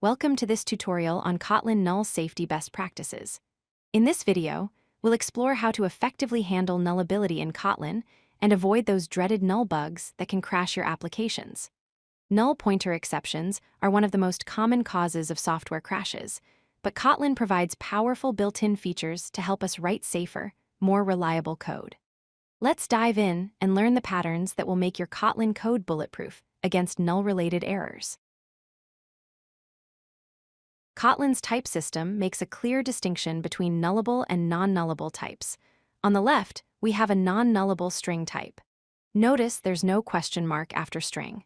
Welcome to this tutorial on Kotlin Null Safety Best Practices. In this video, we'll explore how to effectively handle nullability in Kotlin and avoid those dreaded null bugs that can crash your applications. Null pointer exceptions are one of the most common causes of software crashes, but Kotlin provides powerful built-in features to help us write safer, more reliable code. Let's dive in and learn the patterns that will make your Kotlin code bulletproof against null-related errors. Kotlin's type system makes a clear distinction between nullable and non-nullable types. On the left, we have a non-nullable string type. Notice there's no question mark after string.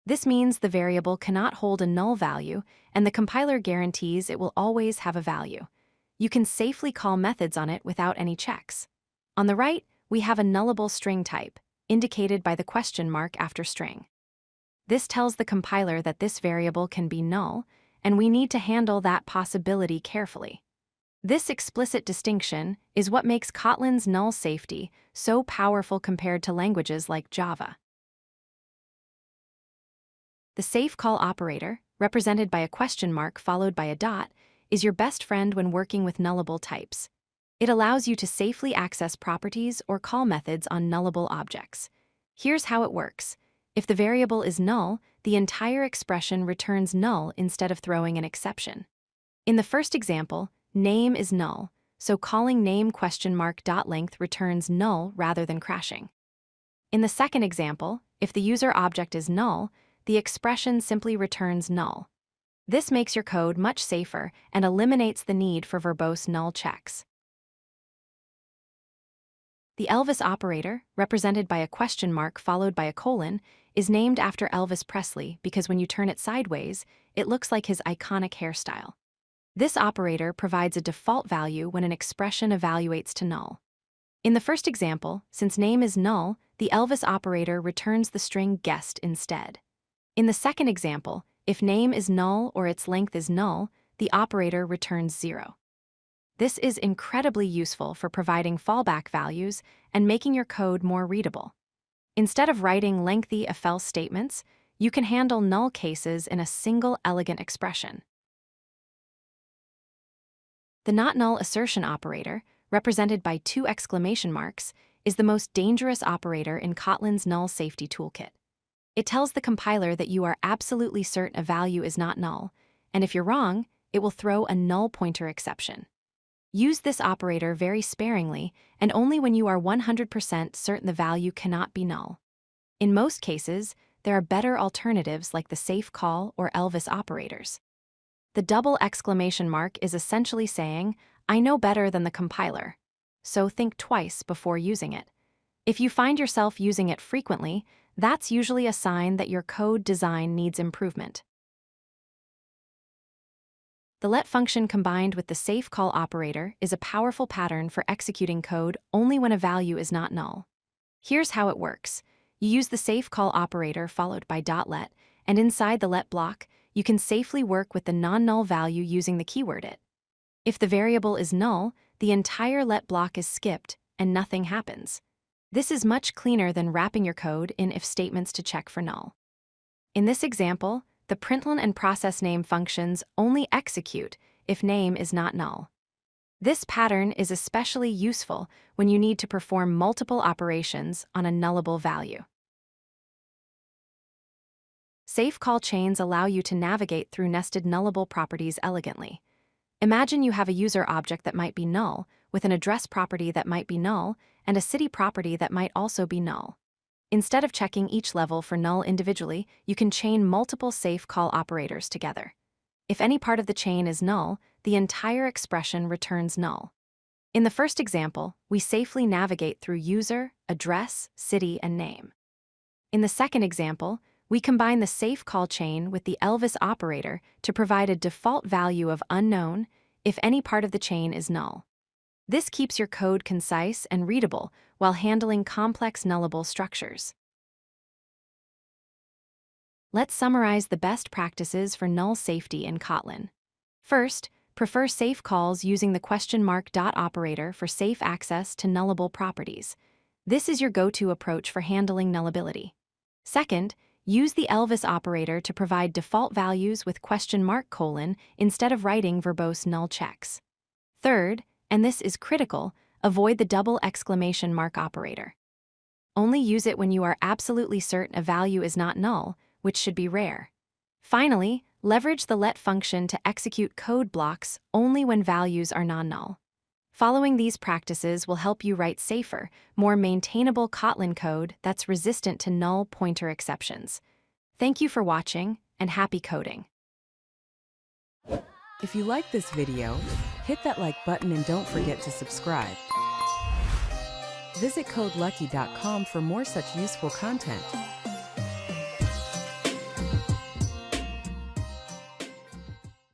This means the variable cannot hold a null value, and the compiler guarantees it will always have a value. You can safely call methods on it without any checks. On the right, we have a nullable string type, indicated by the question mark after string. This tells the compiler that this variable can be null, and we need to handle that possibility carefully. This explicit distinction is what makes Kotlin's null safety so powerful compared to languages like Java. The safe call operator, represented by a question mark followed by a dot, is your best friend when working with nullable types. It allows you to safely access properties or call methods on nullable objects. Here's how it works. If the variable is null, the entire expression returns null instead of throwing an exception. In the first example, name is null, so calling name $.length returns null rather than crashing. In the second example, if the user object is null, the expression simply returns null. This makes your code much safer and eliminates the need for verbose null checks. The Elvis Operator, represented by a question mark followed by a colon, is named after Elvis Presley because when you turn it sideways, it looks like his iconic hairstyle. This operator provides a default value when an expression evaluates to null. In the first example, since name is null, the Elvis operator returns the string guessed instead. In the second example, if name is null or its length is null, the operator returns 0. This is incredibly useful for providing fallback values and making your code more readable. Instead of writing lengthy if-else statements, you can handle null cases in a single elegant expression. The not-null assertion operator, represented by 2 exclamation marks, is the most dangerous operator in Kotlin's null safety toolkit. It tells the compiler that you are absolutely certain a value is not null, and if you're wrong, it will throw a null pointer exception. Use this operator very sparingly and only when you are 100% certain the value cannot be null. In most cases, there are better alternatives like the safe call or Elvis operators. The double exclamation mark is essentially saying, I know better than the compiler, so think twice before using it. If you find yourself using it frequently, that's usually a sign that your code design needs improvement. The let function combined with the safe call operator is a powerful pattern for executing code only when a value is not null. Here's how it works. You use the safe call operator followed by .let, and inside the let block, you can safely work with the non-null value using the keyword it. If the variable is null, the entire let block is skipped and nothing happens. This is much cleaner than wrapping your code in if statements to check for null. In this example, the println and process name functions only execute if name is not null. This pattern is especially useful when you need to perform multiple operations on a nullable value. Safe call chains allow you to navigate through nested nullable properties elegantly. Imagine you have a user object that might be null, with an address property that might be null, and a city property that might also be null. Instead of checking each level for null individually, you can chain multiple safe call operators together. If any part of the chain is null, the entire expression returns null. In the first example, we safely navigate through user, address, city, and name. In the second example, we combine the safe call chain with the Elvis operator to provide a default value of unknown if any part of the chain is null. This keeps your code concise and readable while handling complex nullable structures. Let's summarize the best practices for null safety in Kotlin. First, prefer safe calls using the question mark dot operator for safe access to nullable properties. This is your go-to approach for handling nullability. Second, Use the Elvis operator to provide default values with question mark colon instead of writing verbose null checks. Third, and this is critical, avoid the double exclamation mark operator. Only use it when you are absolutely certain a value is not null, which should be rare. Finally, leverage the let function to execute code blocks only when values are non-null. Following these practices will help you write safer, more maintainable Kotlin code that's resistant to null pointer exceptions. Thank you for watching, and happy coding. If you like this video, hit that like button and don't forget to subscribe. Visit codelucky.com for more such useful content.